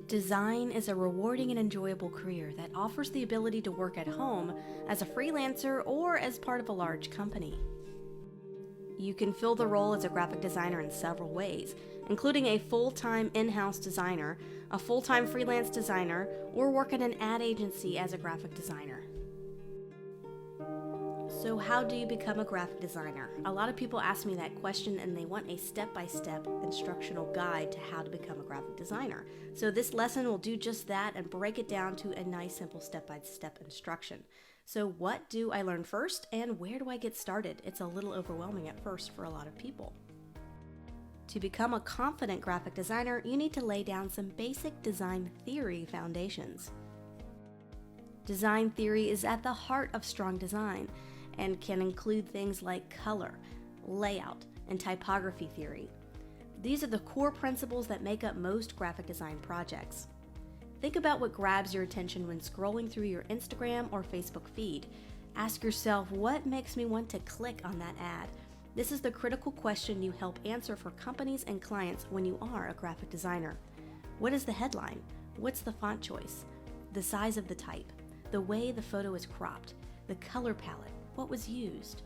Design is a rewarding and enjoyable career that offers the ability to work at home, as a freelancer, or as part of a large company. You can fill the role as a graphic designer in several ways, including a full-time in-house designer, a full-time freelance designer, or work at an ad agency as a graphic designer. So how do you become a graphic designer? A lot of people ask me that question and they want a step-by-step instructional guide to how to become a graphic designer. So this lesson will do just that and break it down to a nice simple step-by-step instruction. So what do I learn first and where do I get started? It's a little overwhelming at first for a lot of people. To become a confident graphic designer, you need to lay down some basic design theory foundations. Design theory is at the heart of strong design and can include things like color, layout, and typography theory. These are the core principles that make up most graphic design projects. Think about what grabs your attention when scrolling through your Instagram or Facebook feed. Ask yourself, what makes me want to click on that ad? This is the critical question you help answer for companies and clients when you are a graphic designer. What is the headline? What's the font choice? The size of the type? The way the photo is cropped? The color palette? What was used?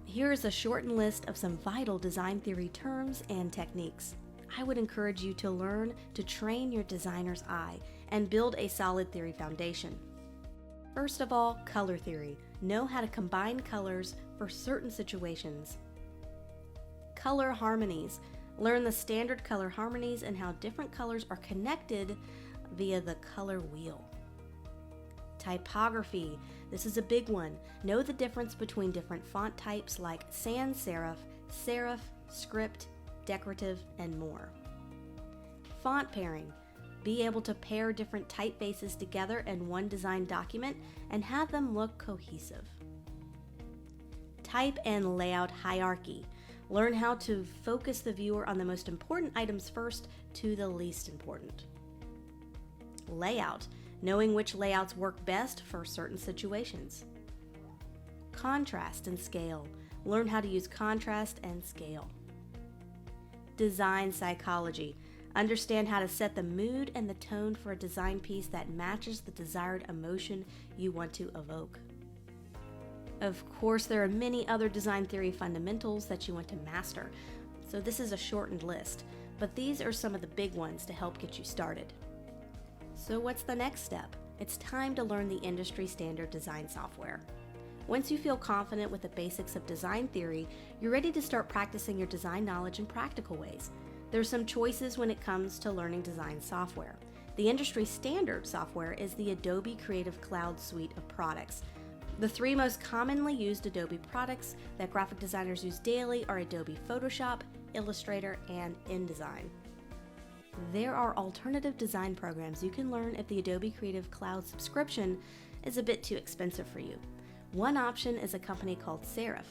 Here is a shortened list of some vital design theory terms and techniques. I would encourage you to learn to train your designer's eye and build a solid theory foundation. First of all, color theory. Know how to combine colors for certain situations. Color harmonies. Learn the standard color harmonies and how different colors are connected via the color wheel. Typography. This is a big one. Know the difference between different font types like sans serif, serif, script, decorative, and more. Font pairing. Be able to pair different typefaces together in one design document and have them look cohesive. Type and layout hierarchy. Learn how to focus the viewer on the most important items first to the least important. Layout. Knowing which layouts work best for certain situations. Contrast and scale. Learn how to use contrast and scale. Design psychology. Understand how to set the mood and the tone for a design piece that matches the desired emotion you want to evoke. Of course, there are many other design theory fundamentals that you want to master, so this is a shortened list, but these are some of the big ones to help get you started. So what's the next step? It's time to learn the industry standard design software. Once you feel confident with the basics of design theory, you're ready to start practicing your design knowledge in practical ways. There's some choices when it comes to learning design software. The industry standard software is the Adobe Creative Cloud suite of products. The three most commonly used Adobe products that graphic designers use daily are Adobe Photoshop, Illustrator, and InDesign. There are alternative design programs you can learn if the Adobe Creative Cloud subscription is a bit too expensive for you. One option is a company called Serif.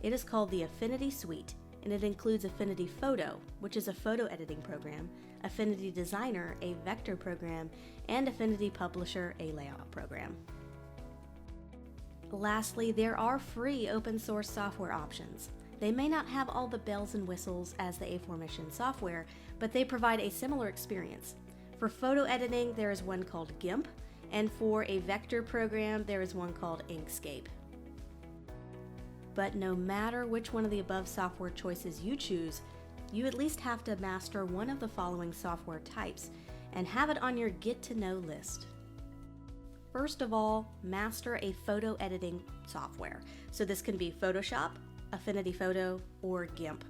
It is called the Affinity Suite, and it includes Affinity Photo, which is a photo editing program, Affinity Designer, a vector program, and Affinity Publisher, a layout program. Lastly, there are free open source software options. They may not have all the bells and whistles as the aforementioned software, but they provide a similar experience. For photo editing, there is one called GIMP, and for a vector program, there is one called Inkscape. But no matter which one of the above software choices you choose, you at least have to master one of the following software types and have it on your get-to-know list. First of all, master a photo editing software. So this can be Photoshop, Affinity Photo, or GIMP.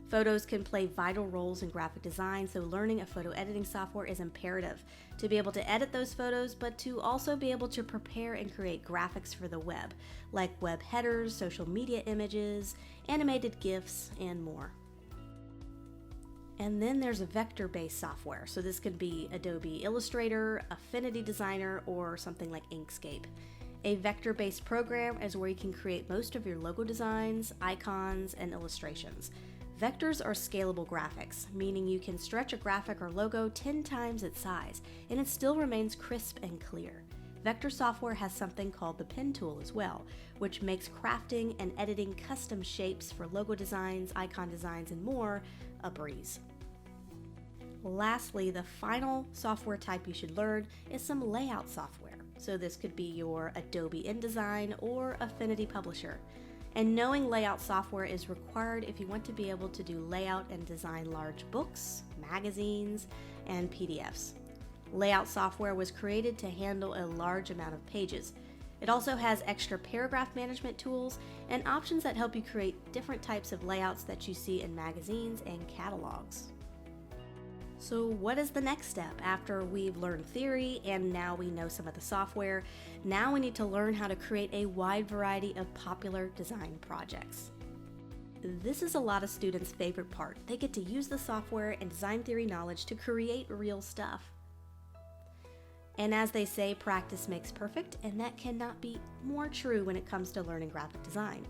Photos can play vital roles in graphic design, so learning a photo editing software is imperative to be able to edit those photos, but to also be able to prepare and create graphics for the web, like web headers, social media images, animated GIFs, and more. And then there's a vector-based software, so this could be Adobe Illustrator, Affinity Designer, or something like Inkscape. A vector-based program is where you can create most of your logo designs, icons, and illustrations. Vectors are scalable graphics, meaning you can stretch a graphic or logo 10 times its size, and it still remains crisp and clear. Vector software has something called the pen tool as well, which makes crafting and editing custom shapes for logo designs, icon designs, and more a breeze. Lastly, the final software type you should learn is some layout software. So this could be your Adobe InDesign or Affinity Publisher. And knowing layout software is required if you want to be able to do layout and design large books, magazines, and PDFs. Layout software was created to handle a large amount of pages. It also has extra paragraph management tools and options that help you create different types of layouts that you see in magazines and catalogs. So what is the next step after we've learned theory and now we know some of the software? Now we need to learn how to create a wide variety of popular design projects. This is a lot of students' favorite part. They get to use the software and design theory knowledge to create real stuff. And as they say, practice makes perfect, and that cannot be more true when it comes to learning graphic design.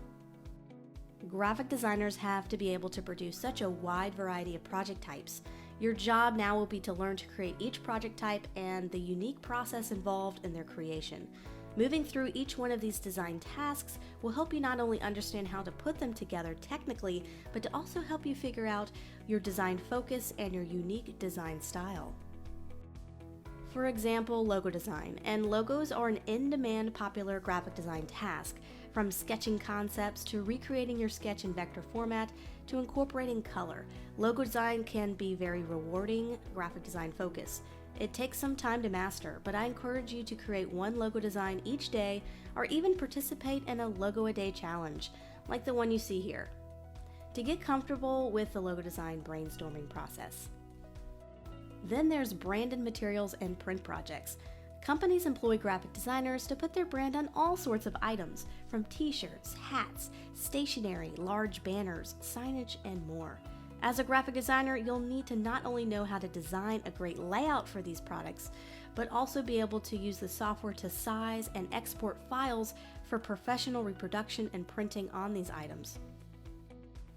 Graphic designers have to be able to produce such a wide variety of project types. Your job now will be to learn to create each project type and the unique process involved in their creation. Moving through each one of these design tasks will help you not only understand how to put them together technically, but to also help you figure out your design focus and your unique design style. For example, logo design, and logos are an in-demand popular graphic design task, from sketching concepts to recreating your sketch in vector format to incorporating color. Logo design can be very rewarding graphic design focus. It takes some time to master, but I encourage you to create one logo design each day or even participate in a logo a day challenge, like the one you see here, to get comfortable with the logo design brainstorming process. Then there's branded materials and print projects. Companies employ graphic designers to put their brand on all sorts of items, from t-shirts, hats, stationery, large banners, signage, and more. As a graphic designer, you'll need to not only know how to design a great layout for these products, but also be able to use the software to size and export files for professional reproduction and printing on these items.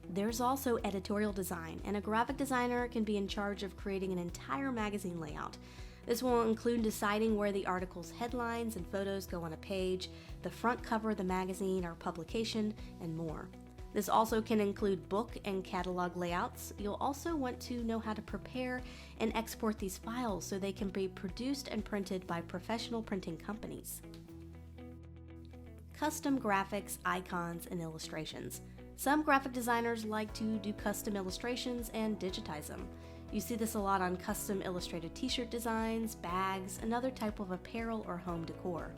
There's also editorial design, and a graphic designer can be in charge of creating an entire magazine layout. This will include deciding where the article's headlines and photos go on a page, the front cover of the magazine or publication, and more. This also can include book and catalog layouts. You'll also want to know how to prepare and export these files so they can be produced and printed by professional printing companies. Custom graphics, icons, and illustrations. Some graphic designers like to do custom illustrations and digitize them. You see this a lot on custom illustrated t-shirt designs, bags, and other type of apparel or home decor.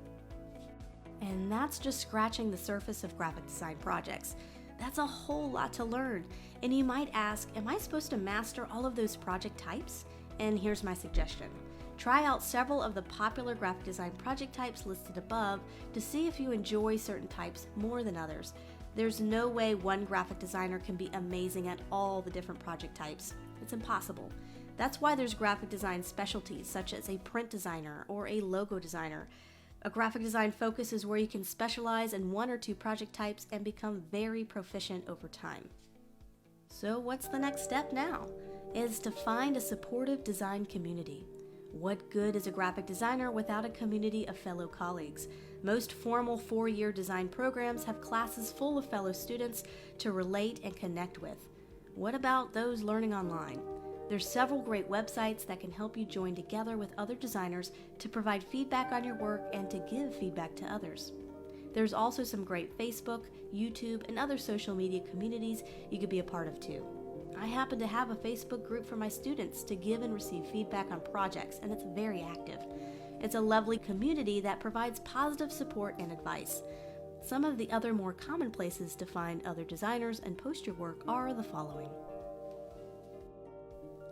And that's just scratching the surface of graphic design projects. That's a whole lot to learn. And you might ask, am I supposed to master all of those project types? And here's my suggestion. Try out several of the popular graphic design project types listed above to see if you enjoy certain types more than others. There's no way one graphic designer can be amazing at all the different project types. It's impossible. That's why there's graphic design specialties such as a print designer or a logo designer. A graphic design focus is where you can specialize in one or two project types and become very proficient over time. So what's the next step now? Is to find a supportive design community. What good is a graphic designer without a community of fellow colleagues? Most formal 4-year design programs have classes full of fellow students to relate and connect with. What about those learning online? There's several great websites that can help you join together with other designers to provide feedback on your work and to give feedback to others. There's also some great Facebook, YouTube, and other social media communities you could be a part of too. I happen to have a Facebook group for my students to give and receive feedback on projects, and it's very active. It's a lovely community that provides positive support and advice. Some of the other more common places to find other designers and post your work are the following.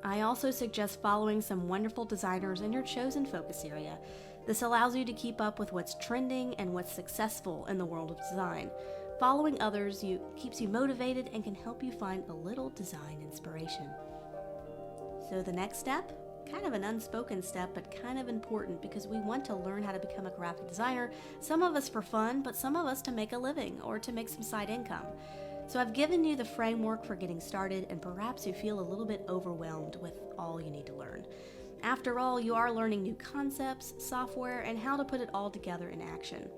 I also suggest following some wonderful designers in your chosen focus area. This allows you to keep up with what's trending and what's successful in the world of design. Following others keeps you motivated and can help you find a little design inspiration. So the next step? Kind of an unspoken step, but kind of important because we want to learn how to become a graphic designer, some of us for fun, but some of us to make a living or to make some side income. So I've given you the framework for getting started, and perhaps you feel a little bit overwhelmed with all you need to learn. After all, you are learning new concepts, software, and how to put it all together in action.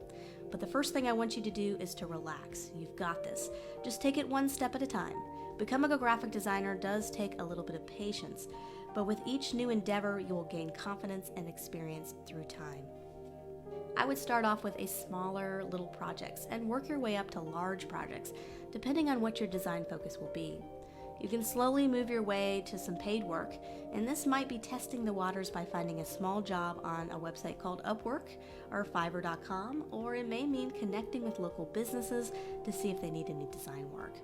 But the first thing I want you to do is to relax. You've got this. Just take it one step at a time. Becoming a graphic designer does take a little bit of patience, but with each new endeavor, you will gain confidence and experience through time. I would start off with a smaller little projects and work your way up to large projects, depending on what your design focus will be. You can slowly move your way to some paid work, and this might be testing the waters by finding a small job on a website called Upwork or Fiverr.com, or it may mean connecting with local businesses to see if they need any design work.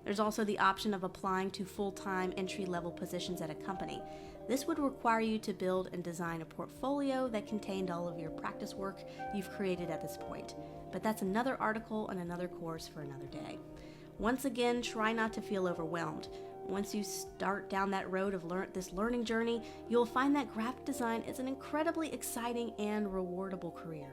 There's also the option of applying to full-time entry-level positions at a company. This would require you to build and design a portfolio that contained all of your practice work you've created at this point. But that's another article and another course for another day. Once again, try not to feel overwhelmed. Once you start down that road of this learning journey, you'll find that graphic design is an incredibly exciting and rewardable career.